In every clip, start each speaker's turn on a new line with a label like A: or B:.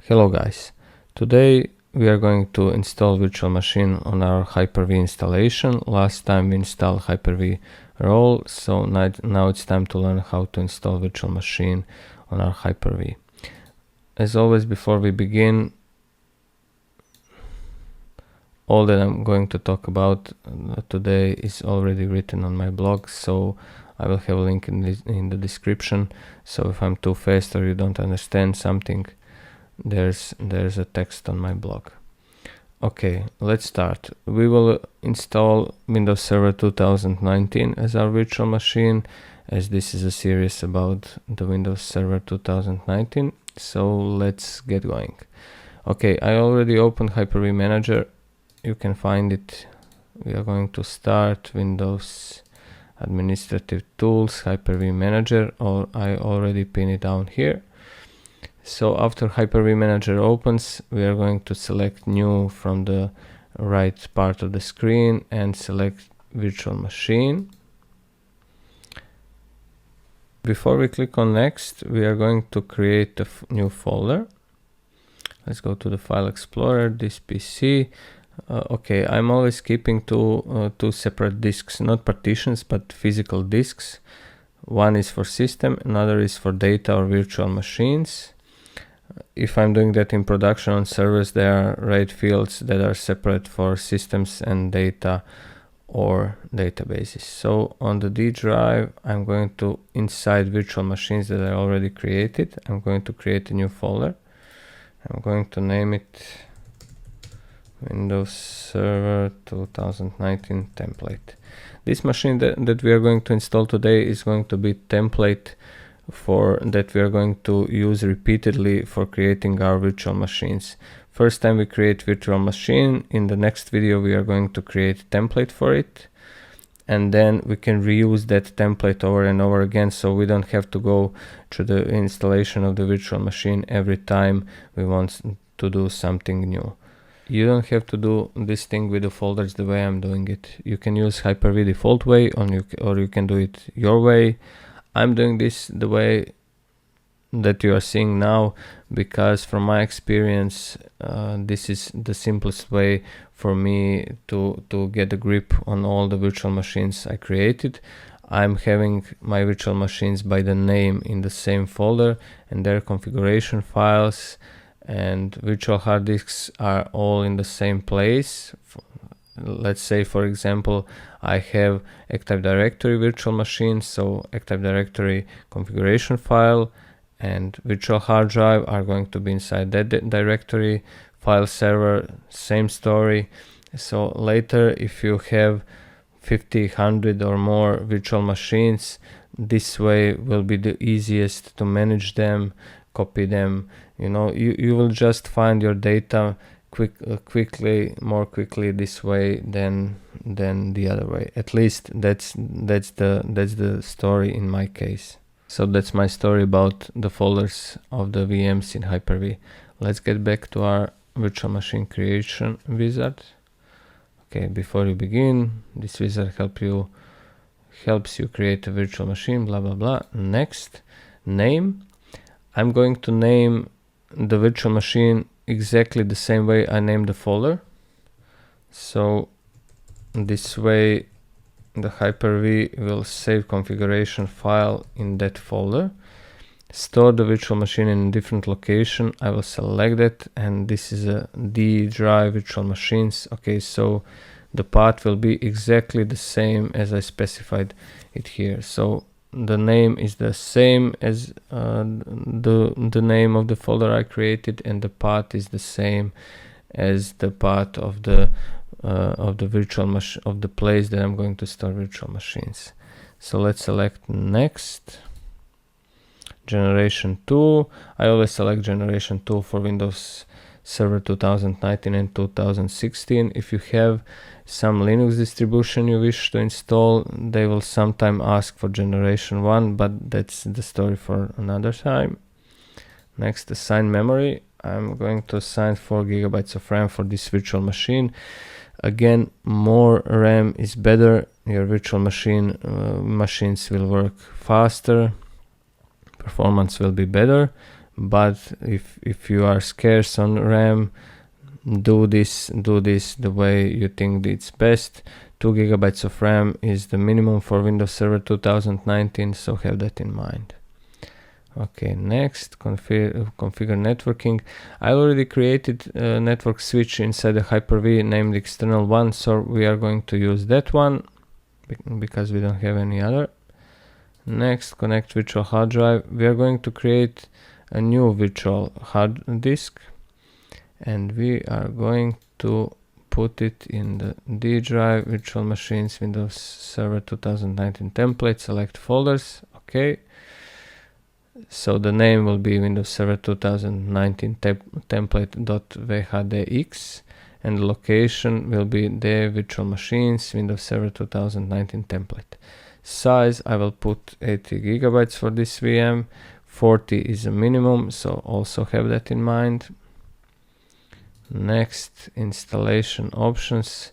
A: Hello guys, today we are going to install virtual machine on our Hyper-V installation. Last time we installed Hyper-V role, so now it's time to learn how to install virtual machine on our Hyper-V. As always, before we begin, all that I'm going to talk about today is already written on my blog, so I will have a link in the description. So if I'm too fast or you don't understand something, there's a text on my blog. Okay, let's start. We will install Windows Server 2019 as our virtual machine, as this is a series about the Windows Server 2019. So let's get going. Okay, I already opened Hyper-V Manager. You can find it. We are going to start Windows Administrative Tools, Hyper-V Manager, or I already pin it down here. So after Hyper-V Manager opens, we are going to select New from the right part of the screen and select Virtual Machine. Before we click on Next, we are going to create a new folder. Let's go to the File Explorer, this PC. Okay, I'm always keeping two separate disks, not partitions, but physical disks. One is for system, another is for data or virtual machines. If I'm doing that in production on servers, there are RAID fields that are separate for systems and data or databases. So on the D drive, I'm going to, inside virtual machines that I already created, I'm going to create a new folder. I'm going to name it Windows Server 2019 template. This machine that we are going to install today is going to be template for that we are going to use repeatedly for creating our virtual machines. First time we create virtual machine, in the next video we are going to create template for it, and then we can reuse that template over and over again, so we don't have to go through the installation of the virtual machine every time we want to do something new. You don't have to do this thing with the folders the way I'm doing it. You can use Hyper-V default way, or you can do it your way. I'm doing this the way that you are seeing now because from my experience this is the simplest way for me to get a grip on all the virtual machines I created. I'm having my virtual machines by the name in the same folder, and their configuration files and virtual hard disks are all in the same place. Let's say, for example, I have Active Directory virtual machine, so Active Directory configuration file and virtual hard drive are going to be inside that directory. File server, same story. So later, if you have 50, 100 or more virtual machines, this way will be the easiest to manage them, copy them. You know, you will just find your data more quickly this way than the other way. At least that's the story in my case. So that's my story about the folders of the VMs in Hyper-V. Let's get back to our virtual machine creation wizard. Okay, before you begin, this wizard helps you create a virtual machine, blah blah blah. Next, name. I'm going to name the virtual machine exactly the same way I named the folder. So this way the Hyper-V will save configuration file in that folder. Store the virtual machine in a different location. I will select that, and this is a D drive virtual machines. Okay, so the path will be exactly the same as I specified it here. So the name is the same as the name of the folder I created, and the path is the same as the path of the virtual machine, of the place that I'm going to store virtual machines. So let's select Next. Generation 2. I always select Generation 2 for Windows Server 2019 and 2016. If you have some Linux distribution you wish to install, they will sometime ask for Generation 1, but that's the story for another time. Next, assign memory. I'm going to assign 4 GB of RAM for this virtual machine. Again, more RAM is better. Your virtual machines will work faster. Performance will be better. but if you are scarce on RAM, do this the way you think it's best. 2 GB of RAM is the minimum for Windows Server 2019, so have that in mind. Okay, next, configure networking. I already created a network switch inside the Hyper-V named external 1, so we are going to use that one because we don't have any other. Next, connect virtual hard drive. We are going to create a new virtual hard disk, and we are going to put it in the D drive, virtual machines, Windows Server 2019 template, select folders. Okay, so the name will be Windows Server 2019 template.vhdx, and the location will be the virtual machines, Windows Server 2019 template. Size, I will put 80 GB for this VM. 40 is a minimum, so also have that in mind. Next, installation options.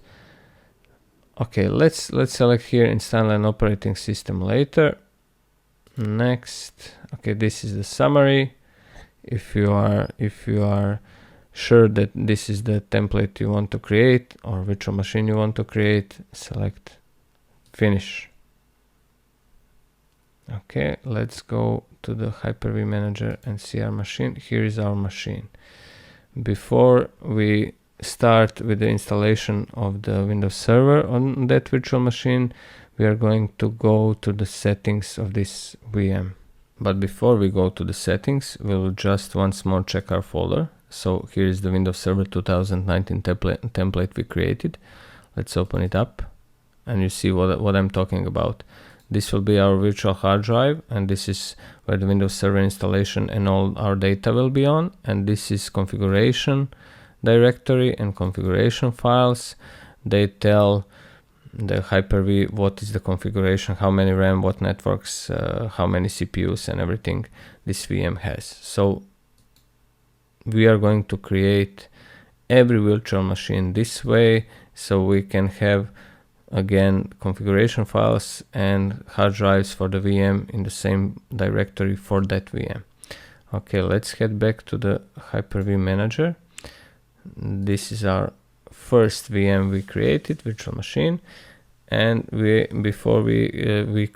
A: Okay, let's select here install an operating system later. Next, okay, this is the summary. If you are sure that this is the template you want to create or virtual machine you want to create, select finish. Okay, let's go to the Hyper-V Manager and see our machine. Here is our machine. Before we start with the installation of the Windows Server on that virtual machine, we are going to go to the settings of this VM. But before we go to the settings, we will just once more check our folder. So here is the Windows Server 2019 template we created. Let's open it up, and you see what I'm talking about. This will be our virtual hard drive, and this is where the Windows Server installation and all our data will be on. And this is configuration directory and configuration files. They tell the Hyper-V what is the configuration, how many RAM, what networks, how many CPUs and everything this VM has. So we are going to create every virtual machine this way, so we can have again configuration files and hard drives for the VM in the same directory for that VM. Okay, let's head back to the Hyper-V Manager. This is our first VM we created, virtual machine, and before we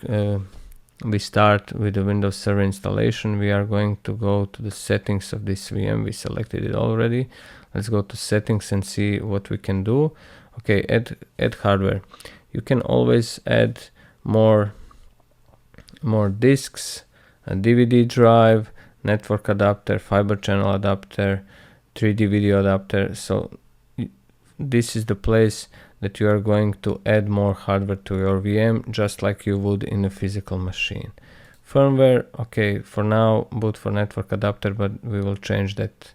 A: start with the Windows Server installation, we are going to go to the settings of this VM. We selected it already. Let's go to settings and see what we can do. Okay, add hardware. You can always add more disks, a DVD drive, network adapter, fiber channel adapter, 3D video adapter. So this is the place that you are going to add more hardware to your VM, just like you would in a physical machine. Firmware, okay, for now boot for network adapter, but we will change that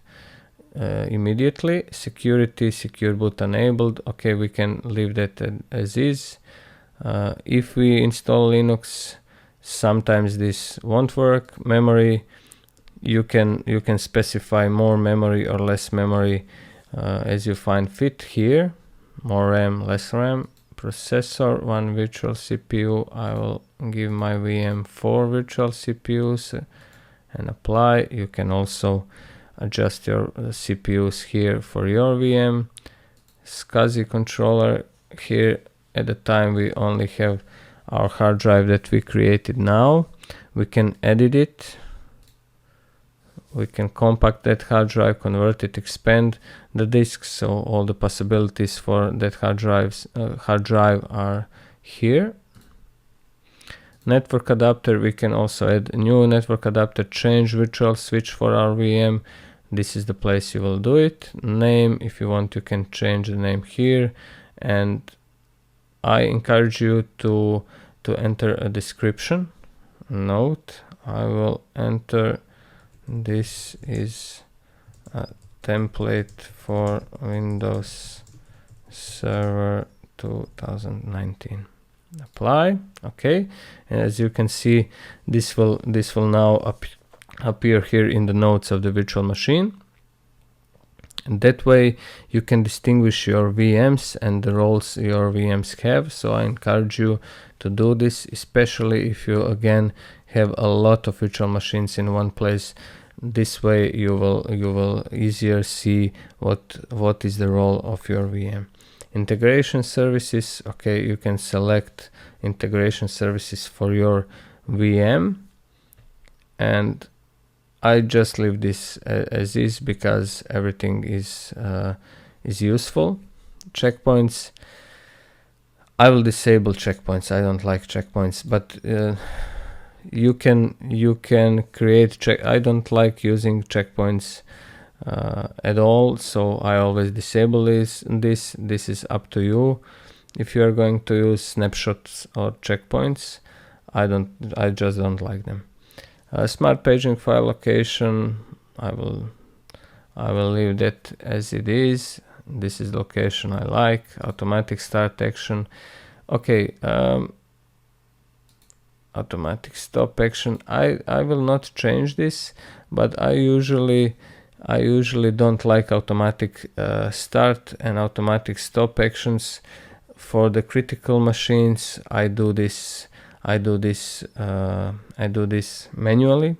A: immediately. Security, secure boot enabled. Okay, we can leave that as is. If we install Linux, sometimes this won't work. Memory, you can specify more memory or less memory as you find fit here. More RAM, less RAM. Processor, 1 virtual CPU. I will give my VM 4 virtual CPUs and apply. You can also adjust your CPUs here for your VM. SCSI controller, here at the time we only have our hard drive that we created now. We can edit it. We can compact that hard drive, convert it, expand the disk, so all the possibilities for that hard drive are here. Network adapter, we can also add a new network adapter, change virtual switch for our VM. This is the place you will do it. Name, if you want, you can change the name here, and I encourage you to enter a description. Note, I will enter: this is a template for Windows Server 2019. Apply. Okay, and as you can see, this will now appear here in the notes of the virtual machine. And that way you can distinguish your VMs and the roles your VMs have. So I encourage you to do this, especially if you again have a lot of virtual machines in one place. This way you will easier see what is the role of your VM. Integration services, okay, you can select integration services for your VM, and I just leave this as is because everything is useful. Checkpoints, I will disable checkpoints. I don't like checkpoints, but you can create I don't like using checkpoints at all, so I always disable this. This is up to you. If you are going to use snapshots or checkpoints, I just don't like them. Smart paging file location, I will leave that as it is. This is location I like. Automatic start action, okay. Automatic stop action, I will not change this, but I usually don't like automatic start and automatic stop actions. For the critical machines, I do this manually,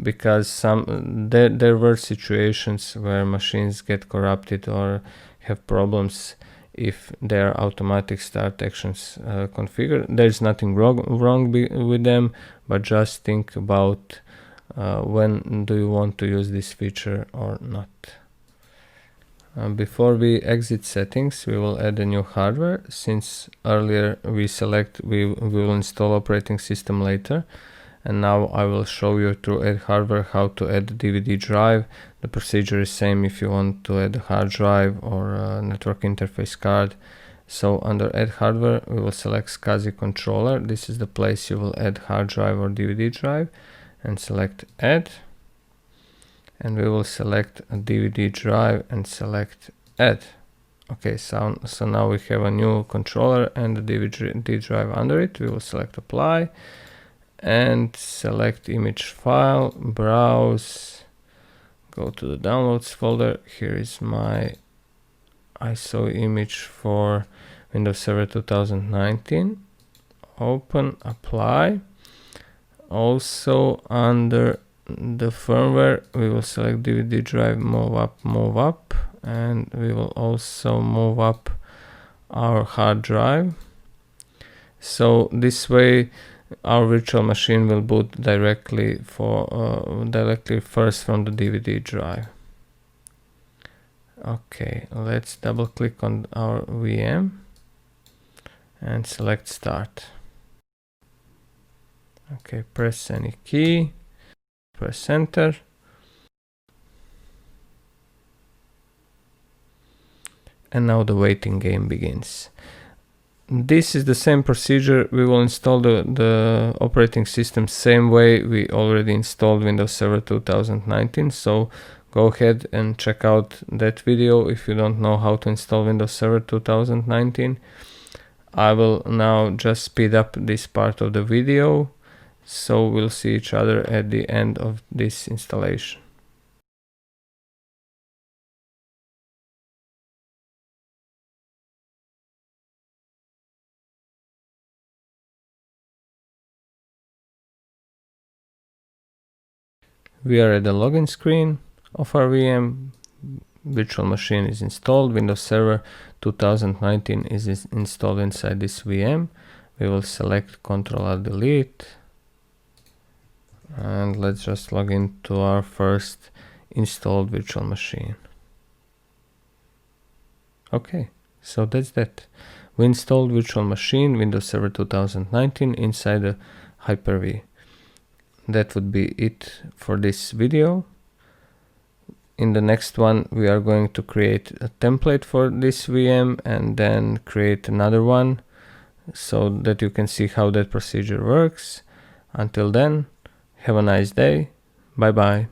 A: because there were situations where machines get corrupted or have problems if their automatic start actions configured. There's nothing wrong with them, but just think about when do you want to use this feature or not. Before we exit settings, we will add a new hardware. Since earlier we will install operating system later, and now I will show you through add hardware how to add a DVD drive. The procedure is same if you want to add a hard drive or a network interface card. So under add hardware, we will select SCSI controller. This is the place you will add hard drive or DVD drive, and select add. And we will select a DVD drive and select add. Okay, so now we have a new controller and a DVD drive under it. We will select apply and select image file, browse, go to the downloads folder. Here is my ISO image for Windows Server 2019. Open, apply. Also under the firmware, we will select DVD drive, move up, and we will also move up our hard drive. So this way our virtual machine will boot directly first from the DVD drive. Okay, let's double click on our VM and select start. Okay, press any key, press enter. And now the waiting game begins. This is the same procedure. We will install the operating system same way we already installed Windows Server 2019. So go ahead and check out that video if you don't know how to install Windows Server 2019. I will now just speed up this part of the video, so we'll see each other at the end of this installation. We are at the login screen of our VM. Virtual machine is installed. Windows Server 2019 is installed inside this VM. We will select Ctrl+Alt+Delete. And let's just log into our first installed virtual machine. Okay, so that's that. We installed virtual machine Windows Server 2019 inside the Hyper-V. That would be it for this video. In the next one, we are going to create a template for this VM and then create another one so that you can see how that procedure works. Until then, have a nice day. Bye bye.